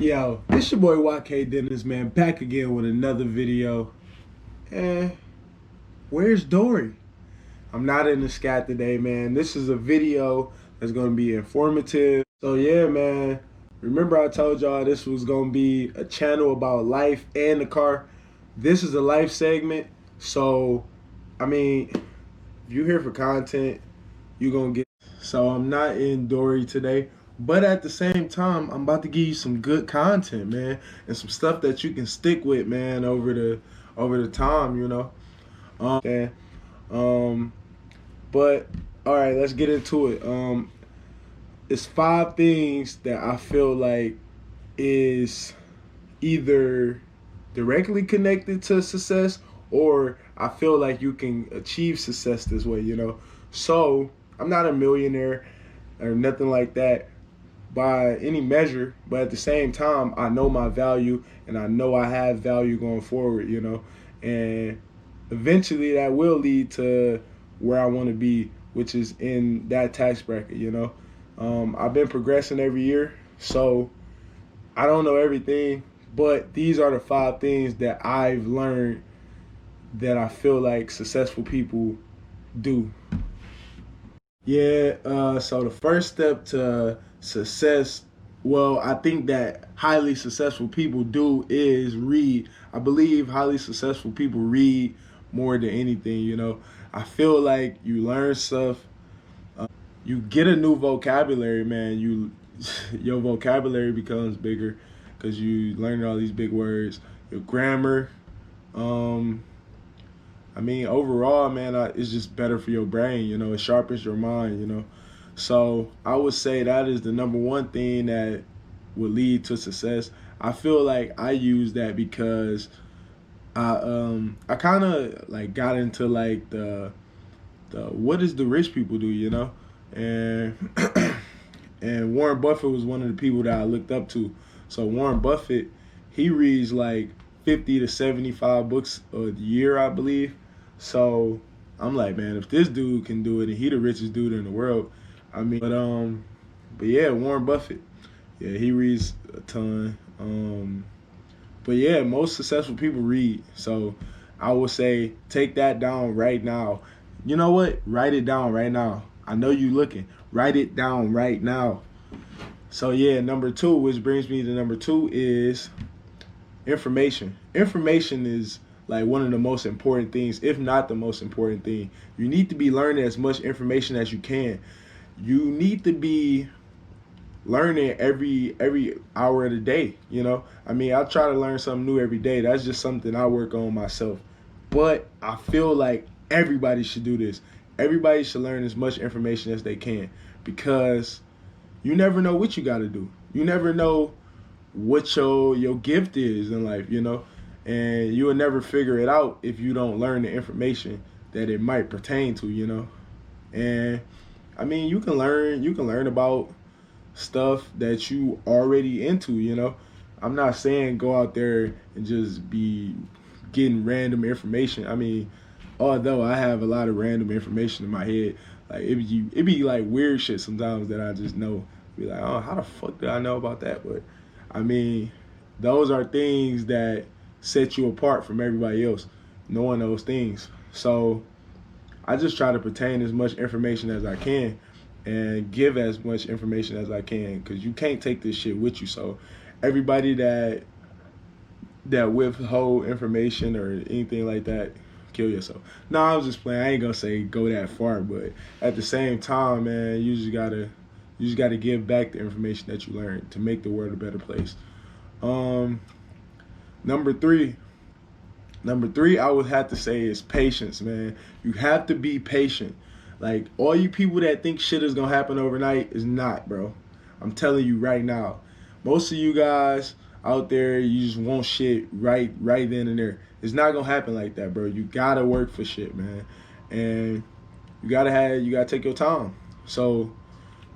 Yo, it's your boy YK Dennis, man, back again with another video. And where's Dory? I'm not in the scat today, man. This is a video that's gonna be informative. So yeah, man. Remember I told y'all this was gonna be a channel about life and the car. This is a life segment. So, I mean, if you're here for content, you're gonna get. So I'm not in Dory today. But at the same time, I'm about to give you some good content, man, and some stuff that you can stick with, man, over the time, Okay. Um, but all right, let's get into it. It's 5 things that I feel like is either directly connected to success, or I feel like you can achieve success this way. So I'm not a millionaire or nothing like that by any measure, but at the same time, I know my value and I know I have value going forward, and eventually that will lead to where I want to be, which is. In that tax bracket. I've been progressing every year, so I don't know everything, but these are the 5 things that I've learned that I feel like successful people do. Yeah, so the first step to success, well, I think that highly successful people do is read. I believe highly successful people read more than anything. I feel like you learn stuff, you get a new vocabulary, man. Your vocabulary becomes bigger because you learn all these big words. Your grammar, um, I mean, overall, man, it's just better for your brain. It sharpens your mind. So I would say that is the number one thing that would lead to success. I feel like I use that because I kind of like got into like the what does the rich people do, and and Warren Buffett was one of the people that I looked up to. So Warren Buffett, he reads like 50 to 75 books a year, I believe. So I'm like, man, if this dude can do it and he the richest dude in the world, I mean, but yeah, Warren Buffett, yeah, he reads a ton. But yeah, most successful people read. So I would say take that down right now. You know what? Write it down right now. I know you looking. Write it down right now. So yeah, number two, which brings me to number two, is information. Information is like one of the most important things, if not the most important thing. You need to be learning as much information as you can. You need to be learning every hour of the day. I mean, I try to learn something new every day. That's just something I work on myself. But I feel like everybody should do this. Everybody should learn as much information as they can, because you never know what you got to do. You never know what your gift is in life. And you will never figure it out if you don't learn the information that it might pertain to. And I mean, you can learn about stuff that you already into. I'm not saying go out there and just be getting random information. I mean, although I have a lot of random information in my head, like it be like weird shit sometimes that I just know. Be like, oh, how the fuck did I know about that? But I mean, those are things that set you apart from everybody else, knowing those things. So I just try to pertain as much information as I can and give as much information as I can, because you can't take this shit with you. So everybody that withhold information or anything like that, kill yourself. No, I was just playing. I ain't gonna say go that far, but at the same time, man, you just gotta give back the information that you learned to make the world a better place. Um, number three, I would have to say is patience, man. You have to be patient. Like, all you people that think shit is gonna happen overnight is not, bro. I'm telling you right now. Most of you guys out there, you just want shit right then and there. It's not gonna happen like that, bro. You gotta work for shit, man. And you gotta take your time. So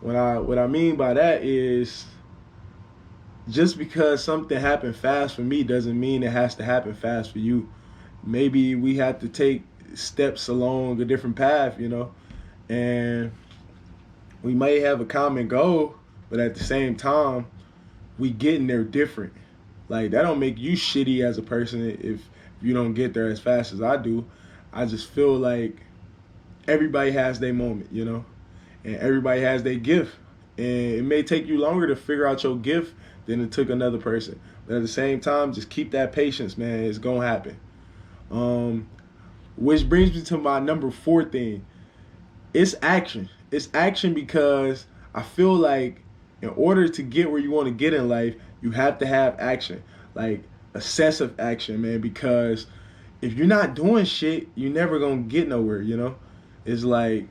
what I mean by that is, just because something happened fast for me doesn't mean it has to happen fast for you. Maybe we have to take steps along a different path, and we may have a common goal, but at the same time, we getting there different. Like that don't make you shitty as a person if you don't get there as fast as I do. I just feel like everybody has their moment, you know, and everybody has their gift. And it may take you longer to figure out your gift than it took another person. But at the same time, just keep that patience, man. It's gonna happen. Um, which brings me to my number 4 thing. It's action. It's action because I feel like in order to get where you want to get in life, you have to have action. Like excessive action, man, because if you're not doing shit, you're never gonna get nowhere, you know? It's like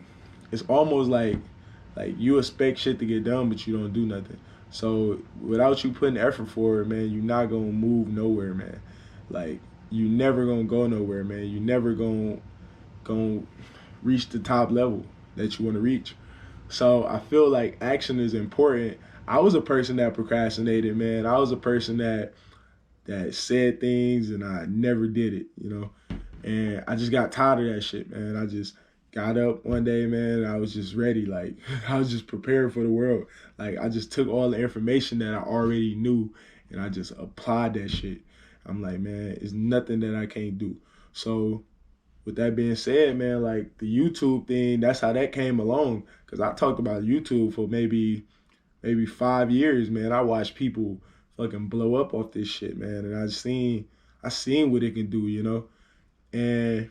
it's almost like you expect shit to get done but you don't do nothing. So without you putting effort forward, man, you're not gonna move nowhere, man. Like you never gonna go nowhere, man. You never gonna reach the top level that you want to reach. So I feel like action is important. I was a person that procrastinated, man. I was a person that said things and I never did it, you know. And I just got tired of that shit, man. I just got up one day, man, and I was just ready. Like I was just prepared for the world. Like I just took all the information that I already knew and I just applied that shit. I'm like, man, it's nothing that I can't do. So with that being said, man, like the YouTube thing, that's how that came along. Cause I talked about YouTube for maybe 5 years, man. I watched people fucking blow up off this shit, man, and I seen what it can do, you know, and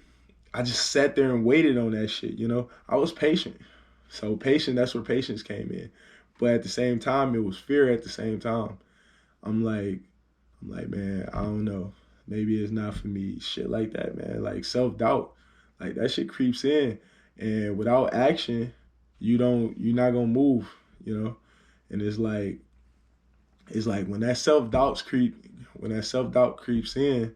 I just sat there and waited on that shit, you know. I was patient, so patient. That's where patience came in, but at the same time, it was fear. At the same time, I'm like, man, I don't know. Maybe it's not for me. Shit like that, man. Like self-doubt. Like that shit creeps in. And without action, you're not gonna move, you know? And it's like when that self-doubt creeps in,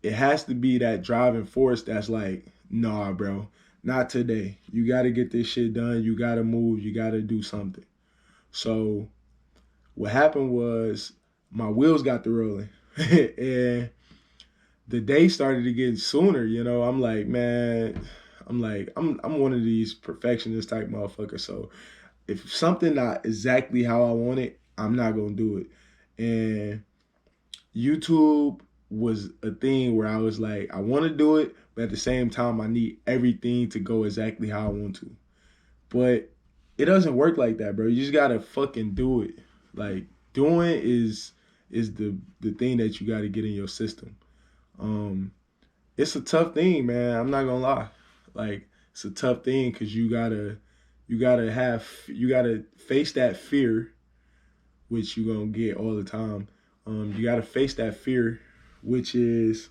it has to be that driving force that's like, nah, bro, not today. You gotta get this shit done. You gotta move. You gotta do something. So what happened was my wheels got to rolling. And the day started to get sooner, you know. I'm like, man, I'm one of these perfectionist type motherfuckers. So if something not exactly how I want it, I'm not gonna do it. And YouTube was a thing where I was like, I want to do it, but at the same time, I need everything to go exactly how I want to. But it doesn't work like that, bro. You just gotta fucking do it. Like doing is the thing that you gotta get in your system. Um, it's a tough thing, man. I'm not gonna lie. Like it's a tough thing because you gotta face that fear, which you gonna get all the time. You gotta face that fear, which is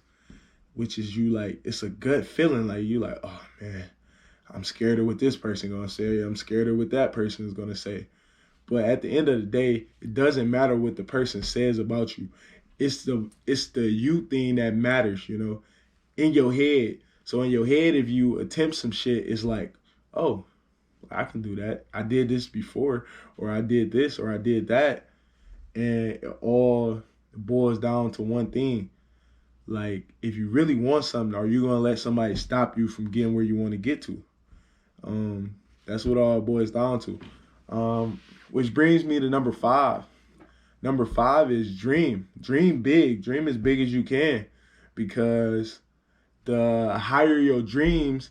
you like it's a gut feeling like you like, oh man, I'm scared of what this person gonna say. I'm scared of what that person is gonna say. But at the end of the day, it doesn't matter what the person says about you. It's the you thing that matters, you know, in your head. So in your head, if you attempt some shit, it's like, oh, I can do that. I did this before, or I did this, or I did that, and it all boils down to one thing. Like, if you really want something, are you gonna let somebody stop you from getting where you want to get to? That's what all it boils down to. Which brings me to number 5. Number 5 is dream. Dream big. Dream as big as you can, because the higher your dreams,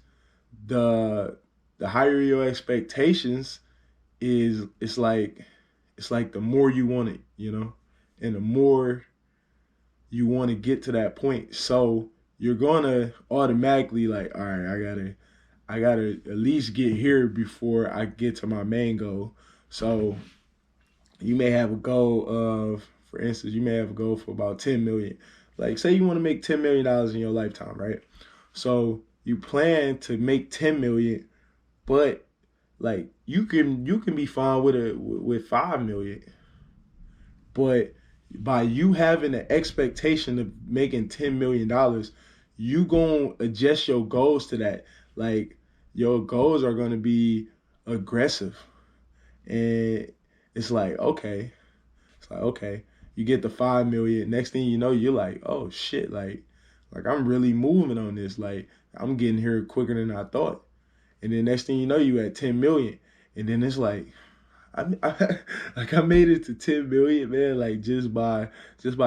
the higher your expectations is. It's like the more you want it, you know, and the more you want to get to that point. So you're gonna automatically like, all right, I gotta at least get here before I get to my main goal. So you may have a goal of, for instance, you may have a goal for about 10 million. Like say you want to make $10 million in your lifetime, right? So you plan to make 10 million, but like you can be fine with 5 million. But by you having an expectation of making $10 million, you gonna adjust your goals to that. Like your goals are gonna be aggressive, and it's like okay, you get the 5 million. Next thing you know, you're like, oh shit, like I'm really moving on this. Like I'm getting here quicker than I thought. And then next thing you know, you at 10 million, and then it's like like I made it to 10 million, man, like just by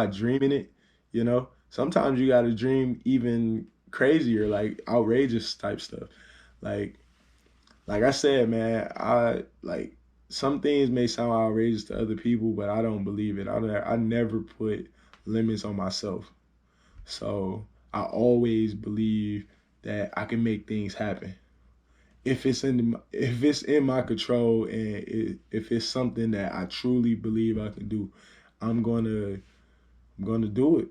dreaming it, you know. Sometimes you got to dream even crazier, like outrageous type stuff. Like like I said, man, I like some things may sound outrageous to other people, but I don't believe it. I never put limits on myself. So I always believe that I can make things happen if it's in my control and if it's something that I truly believe I can do. I'm gonna do it.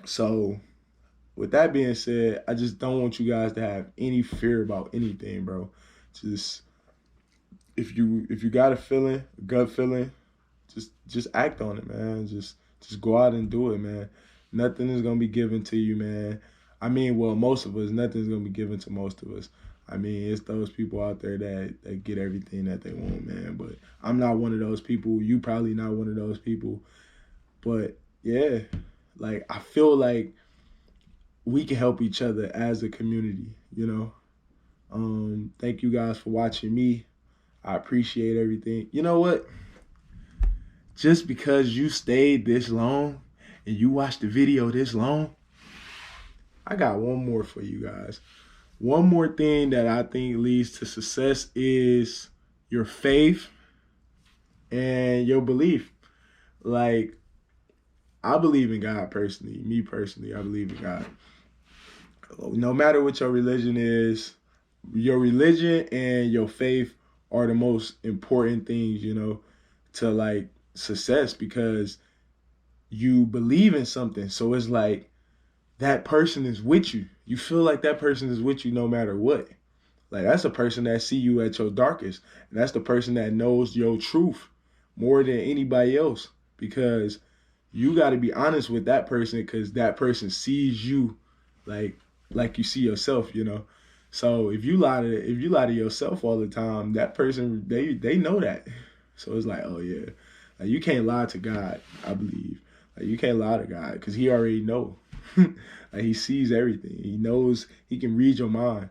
So with that being said, I just don't want you guys to have any fear about anything, bro. Just if you got a feeling, a gut feeling, just act on it, man. Just go out and do it, man. Nothing is gonna be given to you, man. I mean, well, most of us, nothing's gonna be given to most of us. I mean, it's those people out there that get everything that they want, man. But I'm not one of those people. You probably not one of those people. But yeah, like I feel like we can help each other as a community, you know. Thank you guys for watching me. I appreciate everything. You know what? Just because you stayed this long and you watched the video this long, I got one more for you guys. One more thing that I think leads to success is your faith and your belief. Like, I believe in God personally. Me personally, I believe in God. No matter what your religion is, your religion and your faith are the most important things, you know, to like success because you believe in something. So it's like that person is with you. You feel like that person is with you no matter what. Like that's a person that see you at your darkest. And that's the person that knows your truth more than anybody else. Because you got to be honest with that person because that person sees you like like you see yourself, you know. So if you lie to yourself all the time, that person they know that. So it's like, oh yeah, like you can't lie to God. I believe like you can't lie to God because He already know. Like He sees everything. He knows. He can read your mind.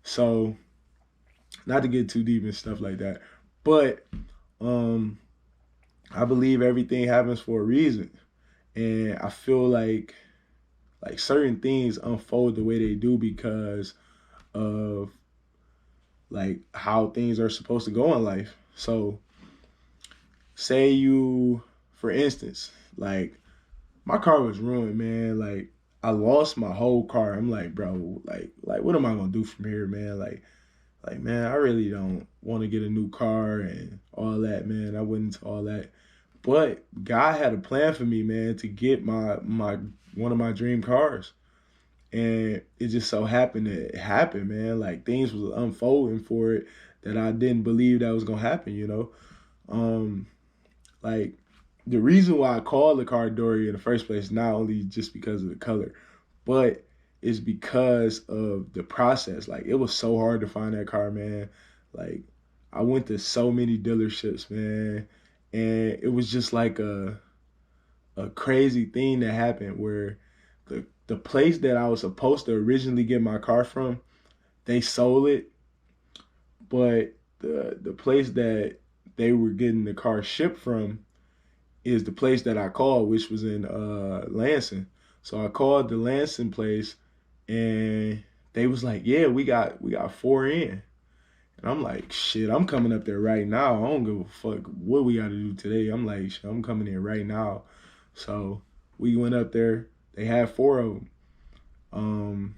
So not to get too deep and stuff like that, but um, I believe everything happens for a reason, and I feel like certain things unfold the way they do because of like how things are supposed to go in life. So say you, for instance, like my car was ruined, man. Like I lost my whole car. I'm like, bro, like what am I gonna do from here, man? Like man, I really don't want to get a new car and all that, man. I went into all that. But God had a plan for me, man, to get my one of my dream cars. And it just so happened that it happened, man. Like things was unfolding for it that I didn't believe that was gonna happen, you know. Um, like the reason why I called the car Dory in the first place, not only just because of the color, but it's because of the process. Like it was so hard to find that car, man. Like I went to so many dealerships, man, and it was just like a crazy thing that happened where the place that I was supposed to originally get my car from, they sold it, but the place that they were getting the car shipped from is the place that I called, which was in Lansing. So I called the Lansing place, and they was like, "Yeah, we got four in." And I'm like, "Shit, I'm coming up there right now. I don't give a fuck what we got to do today." I'm like, "Shit, I'm coming in right now." So we went up there. They had four of them. Um,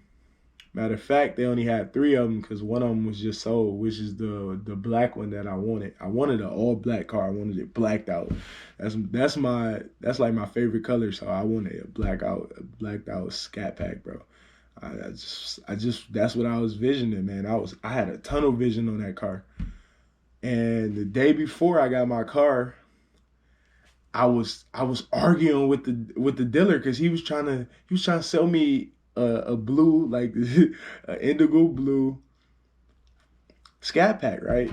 Matter of fact, they only had three of them because one of them was just sold, which is the black one that I wanted. I wanted an all black car. I wanted it blacked out. That's like my favorite color. So I wanted a blacked out Scat Pack, bro. I just that's what I was visioning, man. I had a tunnel vision on that car. And the day before I got my car, I was arguing with the dealer because he was trying to sell me a blue like an indigo blue Scat Pack, right?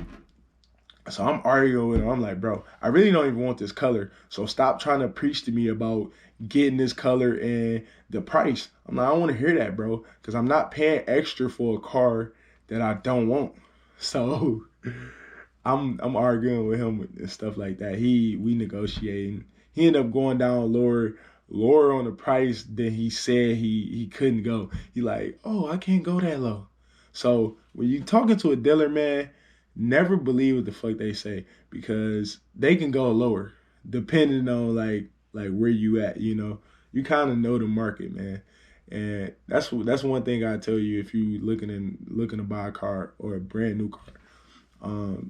So I'm arguing with him. I'm like, bro, I really don't even want this color. So stop trying to preach to me about getting this color and the price. I'm like, I don't want to hear that, bro, because I'm not paying extra for a car that I don't want. So I'm arguing with him and stuff like that. We negotiating. He ended up going down lower on the price than he said he couldn't go. He like, oh, I can't go that low. So when you talking to a dealer, man, never believe what the fuck they say, because they can go lower depending on like where you at. You kind of know the market, man. And that's one thing I tell you if you looking to buy a car or a brand new car.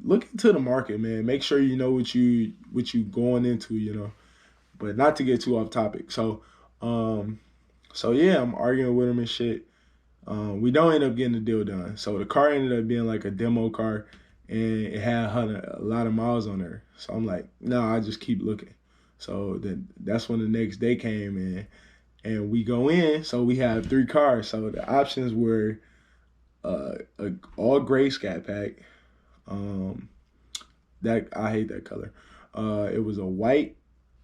Look into the market, man. Make sure you know what you going into, but not to get too off topic. Um, so yeah, I'm arguing with him and shit. We don't end up getting the deal done. So the car ended up being like a demo car, and it had a lot of miles on there. So I'm like, no, I just keep looking. So then that's when the next day came in, and we go in. So we have 3 cars. So the options were a all gray Scat Pack. Um, that I hate that color. It was a white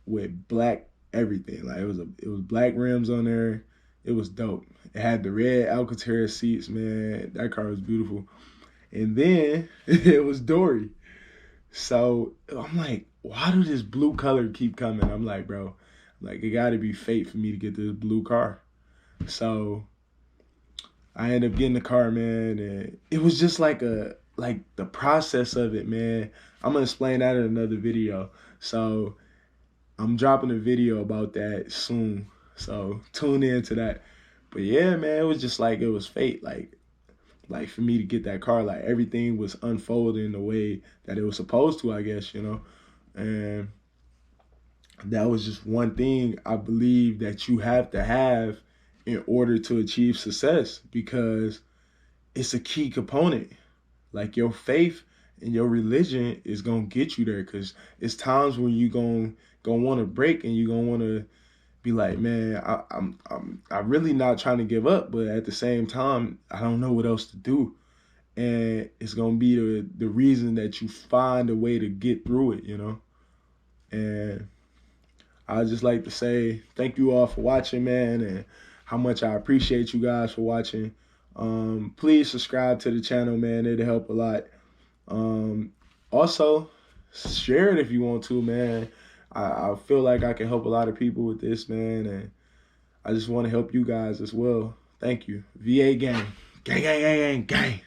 with black everything. Like it was black rims on there. It was dope. It had the red Alcantara seats, man. That car was beautiful. And then it was Dory. So I'm like, why do this blue color keep coming? I'm like, bro, like it got to be fate for me to get this blue car. So I ended up getting the car, man, and it was just like the process of it, man. I'm gonna explain that in another video. So I'm dropping a video about that soon. So tune in to that. But yeah, man, it was just like it was fate. Like for me to get that car, like everything was unfolding the way that it was supposed to, I guess. And that was just one thing I believe that you have to have in order to achieve success, because it's a key component. Like your faith and your religion is gonna get you there, because it's times when you gonna want to break, and you gonna want to be like, man, I'm really not trying to give up, but at the same time, I don't know what else to do, and it's gonna be the reason that you find a way to get through it. And I just like to say thank you all for watching, man, and how much I appreciate you guys for watching. Please subscribe to the channel, man. It'll help a lot. Also, share it if you want to, man. I feel like I can help a lot of people with this, man, and I just want to help you guys as well. Thank you. VA gang. Gang, gang, gang, gang, gang.